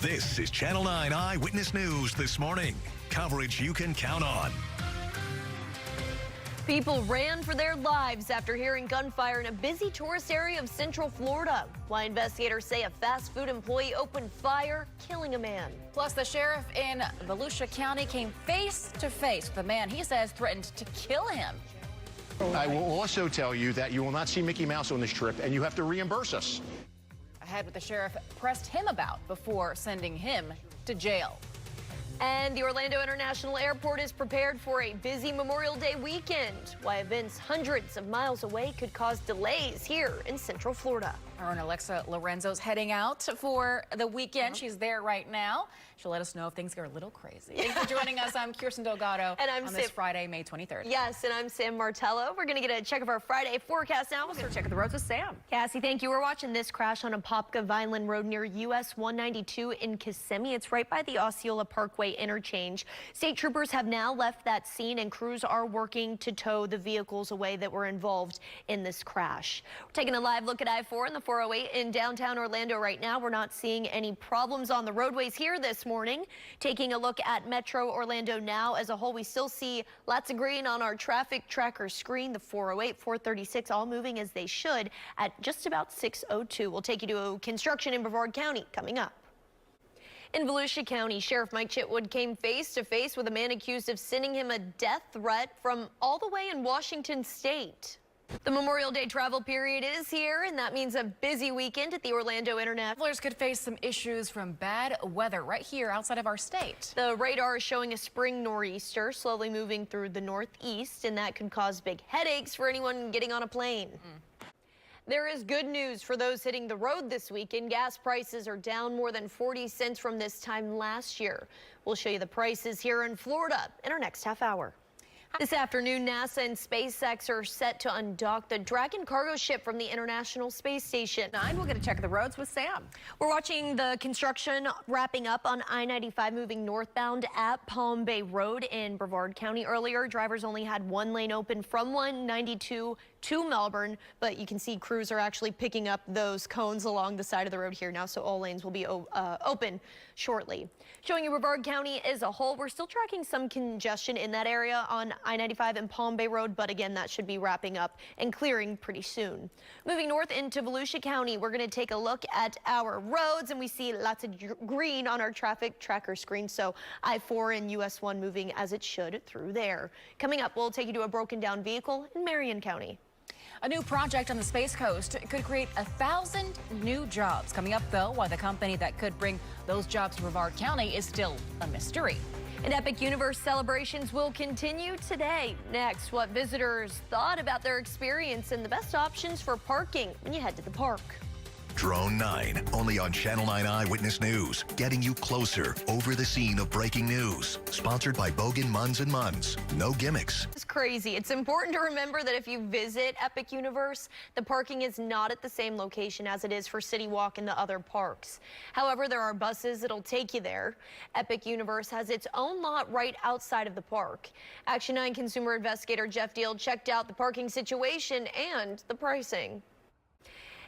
This is Channel 9 Eyewitness News this morning. Coverage you can count on. People ran for their lives after hearing gunfire in a busy tourist area of Central Florida. Why investigators say a fast food employee opened fire, killing a man. Plus, the sheriff in Volusia County came face to face with a man he says threatened to kill him. I will also tell you that you will not see Mickey Mouse on this trip, and you have to reimburse us. Ahead what the sheriff pressed him about before sending him to jail. And the Orlando International Airport is prepared for a busy Memorial Day weekend. Why events hundreds of miles away could cause delays here in Central Florida. Our own Alexa Lorenzo's heading out for the weekend. She's there right now. She'll let us know if things get a little crazy. Thanks for joining us. I'm Kirsten Delgado. And I'm on this Friday, May 23rd. Yes, and I'm Sam Martello. We're going to get a check of our Friday forecast now. We'll check the roads with Sam. Cassie, thank you. We're watching this crash on Apopka Vineland Road near US 192 in Kissimmee. It's right by the Osceola Parkway interchange. State troopers have now left that scene, and crews are working to tow the vehicles away that were involved in this crash. We're taking a live look at I-4 and the 408 in downtown Orlando right now. We're not seeing any problems on the roadways here this morning. Taking a look at Metro Orlando now as a whole, we still see lots of green on our traffic tracker screen. The 408, 436 all moving as they should at just about 6:02. We'll take you to construction in Brevard County coming up. In Volusia County, Sheriff Mike Chitwood came face to face with a man accused of sending him a death threat from all the way in Washington State. The Memorial Day travel period is here, and that means a busy weekend at the Orlando International. Travelers could face some issues from bad weather right here outside of our state. The radar is showing a spring nor'easter slowly moving through the northeast, and that could cause big headaches for anyone getting on a plane. There is good news for those hitting the road this weekend. Gas prices are down more than 40 cents from this time last year. We'll show you the prices here in Florida in our next half hour. This afternoon, NASA and SpaceX are set to undock the Dragon cargo ship from the International Space Station. We'll get a check of the roads with Sam. We're watching the construction wrapping up on I-95 moving northbound at Palm Bay Road in Brevard County. Earlier, drivers only had one lane open from 192 to Melbourne, but you can see crews are actually picking up those cones along the side of the road here now, so all lanes will be open shortly. Showing you Brevard County as a whole, we're still tracking some congestion in that area on I-95 and Palm Bay Road, but again, that should be wrapping up and clearing pretty soon. Moving north into Volusia County, we're going to take a look at our roads, and we see lots of green on our traffic tracker screen, so I-4 and US 1 moving as it should through there. Coming up, we'll take you to a broken down vehicle in Marion County. A new project on the Space Coast could create 1,000 new jobs. Coming up, though, why the company that could bring those jobs to Brevard County is still a mystery. And Epic Universe celebrations will continue today. Next, what visitors thought about their experience and the best options for parking when you head to the park. Drone 9, only on Channel 9 Eyewitness News, getting you closer over the scene of breaking news. Sponsored by Bogan Munns & Munns. No gimmicks. It's crazy. It's important to remember that if you visit Epic Universe, the parking is not at the same location as it is for City Walk and the other parks. However, there are buses that'll take you there. Epic Universe has its own lot right outside of the park. Action 9 consumer investigator Jeff Deal checked out the parking situation and the pricing.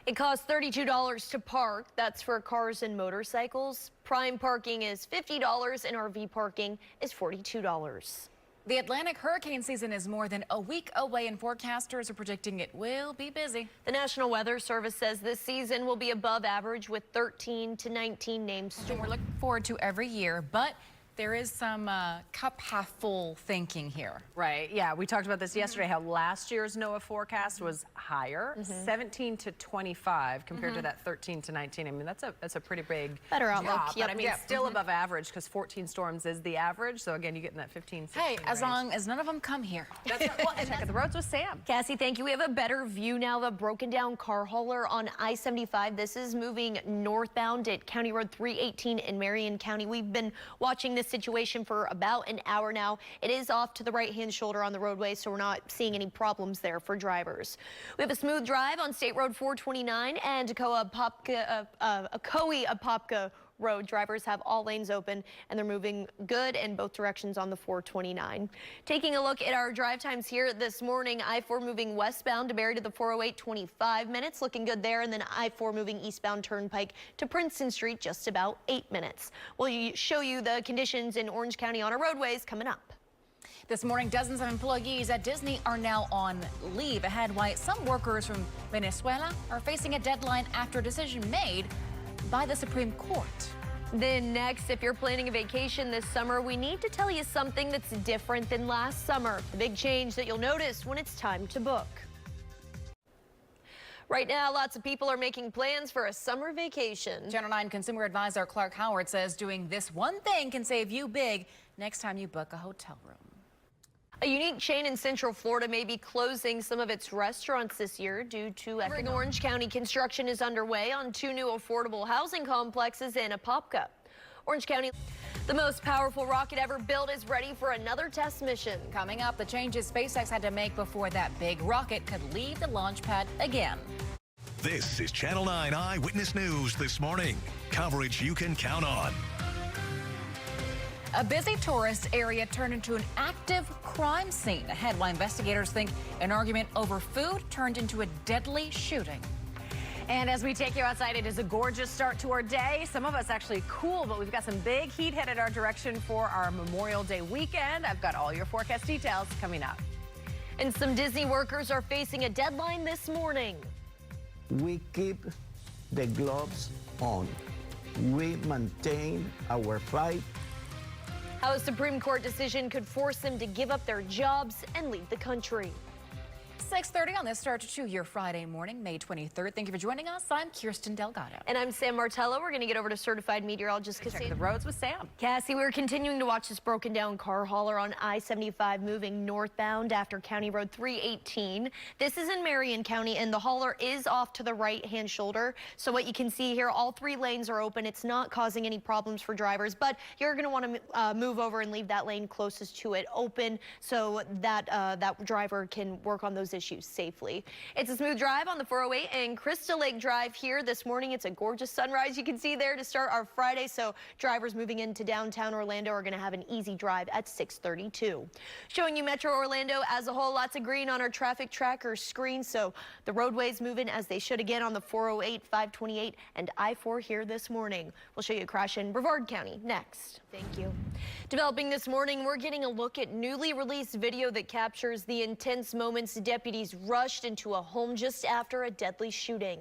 It costs $32 to park. That's for cars and motorcycles. Prime parking is $50 and RV parking is $42. The Atlantic hurricane season is more than a week away, and forecasters are predicting it will be busy. The National Weather Service says this season will be above average with 13 to 19 named storms. We're looking forward to every year, but there is some cup half full thinking here. Right. Yeah, we talked about this yesterday, how last year's NOAA forecast was higher, 17 to 25 compared to that 13 to 19. I mean, that's a pretty big better outlook. drop, but I mean, still above average because 14 storms is the average. So again, you get in that 15, 16 Hey, as range. long as none of them come here. That's right. Well, and check out the roads with Sam. Cassie, thank you. We have a better view now of a broken down car hauler on I-75. This is moving northbound at County Road 318 in Marion County. We've been watching this situation for about an hour now. It is off to the right-hand shoulder on the roadway, so we're not seeing any problems there for drivers. We have a smooth drive on State Road 429 and Ocoee-Apopka Road. Drivers have all lanes open and they're moving good in both directions on the 429. Taking a look at our drive times here this morning, I-4 moving westbound to Barry to the 408, 25 minutes, looking good there, and then I-4 moving eastbound Turnpike to Princeton Street, just about 8 minutes. We'll show you the conditions in Orange County on our roadways coming up. This morning, dozens of employees at Disney are now on leave ahead why some workers from Venezuela are facing a deadline after a decision made by the Supreme Court. Then next, if you're planning a vacation this summer, we need to tell you something that's different than last summer. The big change that you'll notice when it's time to book. Right now, lots of people are making plans for a summer vacation. Channel 9 consumer advisor Clark Howard says doing this one thing can save you big next time you book a hotel room. A unique chain in Central Florida may be closing some of its restaurants this year due to in Orange County. Construction is underway on 2 new affordable housing complexes in Apopka. Orange County, the most powerful rocket ever built, is ready for another test mission. Coming up, the changes SpaceX had to make before that big rocket could leave the launch pad again. This is Channel 9 Eyewitness News this morning. Coverage you can count on. A busy tourist area turned into an active crime scene ahead while investigators think an argument over food turned into a deadly shooting. And as we take you outside, it is a gorgeous start to our day. Some of us actually cool, but we've got some big heat headed our direction for our Memorial Day weekend. I've got all your forecast details coming up. And some Disney workers are facing a deadline this morning. We keep the gloves on. We maintain our fight. How a Supreme Court decision could force them to give up their jobs and leave the country. 6:30 on this start to your Friday morning, May 23rd. Thank you for joining us. I'm Kirsten Delgado. And I'm Sam Martello. We're going to get over to certified meteorologist Check the roads with Sam. Cassie, we're continuing to watch this broken down car hauler on I-75 moving northbound after County Road 318. This is in Marion County, and the hauler is off to the right-hand shoulder. So what you can see here, all 3 lanes are open. It's not causing any problems for drivers, but you're going to want to move over and leave that lane closest to it open so that that driver can work on those issues safely. It's a smooth drive on the 408 and Crystal Lake Drive here this morning. It's a gorgeous sunrise you can see there to start our Friday, so drivers moving into downtown Orlando are going to have an easy drive at 6:32. Showing you Metro Orlando as a whole, lots of green on our traffic tracker screen, so the roadways moving as they should again on the 408, 528, and I-4 here this morning. We'll show you a crash in Brevard County next. Thank you. Developing this morning, we're getting a look at newly released video that captures the intense moments deputies rushed into a home just after a deadly shooting.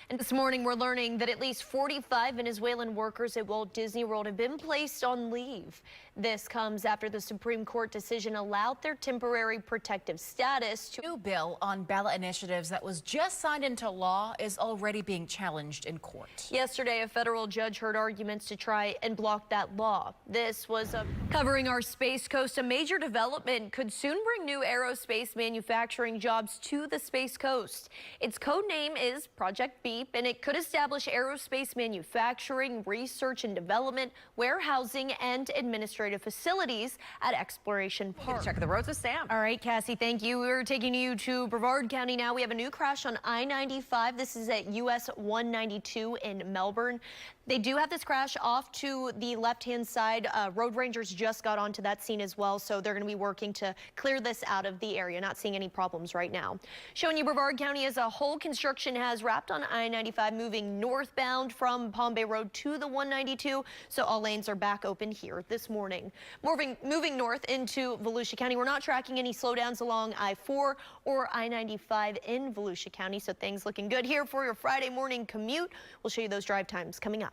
And this morning, we're learning that at least 45 Venezuelan workers at Walt Disney World have been placed on leave. This comes after the Supreme Court decision allowed their temporary protective status to. New bill on ballot initiatives that was just signed into law is already being challenged in court. Yesterday, a federal judge heard arguments to try and block that law. This was covering our Space Coast. A major development could soon bring new aerospace manufacturing jobs to the Space Coast. Its code name is Project Beep, and it could establish aerospace manufacturing, research and development, warehousing, and administrative facilities at Exploration Park. Check the roads with Sam. All right, Cassie, thank you. We're taking you to Brevard County now. We have a new crash on I-95. This is at US 192 in Melbourne. They do have this crash off to the left-hand side. Road Rangers just got onto that scene as well, so they're going to be working to clear this out of the area. Not seeing any problems right now. Showing you Brevard County as a whole, construction has wrapped on I-95 moving northbound from Palm Bay Road to the 192, so all lanes are back open here this morning. Moving north into Volusia County, we're not tracking any slowdowns along I-4 or I-95 in Volusia County, so things looking good here for your Friday morning commute. We'll show you those drive times coming up.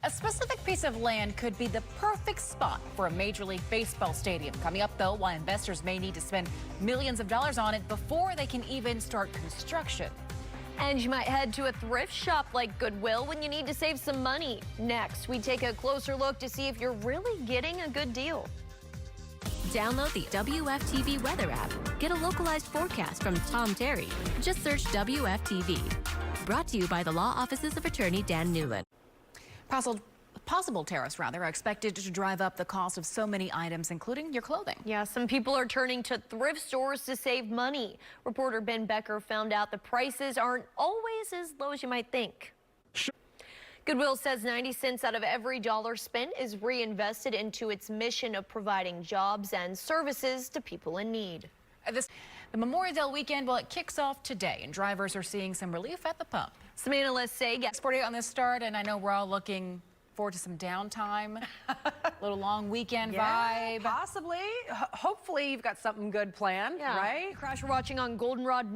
A specific piece of land could be the perfect spot for a Major League Baseball stadium. Coming up, though, why investors may need to spend millions of dollars on it before they can even start construction. And you might head to a thrift shop like Goodwill when you need to save some money. Next, we take a closer look to see if you're really getting a good deal. Download the WFTV weather app. Get a localized forecast from Tom Terry. Just search WFTV. Brought to you by the law offices of attorney Dan Newland. Possible tariffs, rather, are expected to drive up the cost of so many items, including your clothing. Yeah, some people are turning to thrift stores to save money. Reporter Ben Becker found out the prices aren't always as low as you might think. Goodwill says 90 cents out of every dollar spent is reinvested into its mission of providing jobs and services to people in need. The Memorial Day weekend, well, it kicks off today, and drivers are seeing some relief at the pump. Some analysts say gas 48 on this start, and I know we're all looking forward to some downtime, little long weekend vibe. Possibly. Hopefully you've got something good planned, right? Crash we're watching on Goldenrod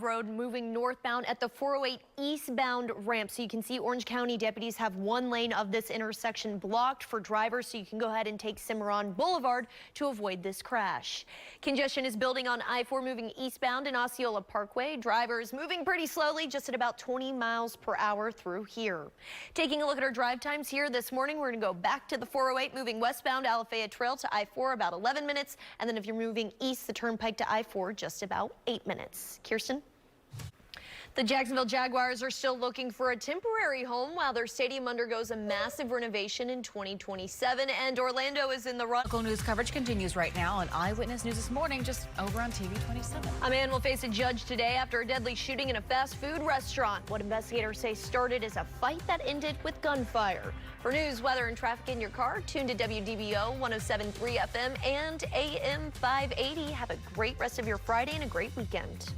Road moving northbound at the 408 eastbound ramp. So you can see Orange County deputies have one lane of this intersection blocked for drivers, so you can go ahead and take Cimarron Boulevard to avoid this crash. Congestion is building on I-4 moving eastbound in Osceola Parkway. Drivers moving pretty slowly, just at about 20 miles per hour through here. Taking a look at our drive times here this morning, we're going to go back to the 408 moving westbound Alafaya Trail to I-4 about 11 minutes. And then if you're moving east, the turnpike to I-4 just about 8 minutes. Kirsten? The Jacksonville Jaguars are still looking for a temporary home while their stadium undergoes a massive renovation in 2027, and Orlando is in the run. Local news coverage continues right now on Eyewitness News this morning, just over on TV 27. A man will face a judge today after a deadly shooting in a fast food restaurant. What investigators say started as a fight that ended with gunfire. For news, weather, and traffic in your car, tune to WDBO 107.3 FM and AM 580. Have a great rest of your Friday and a great weekend.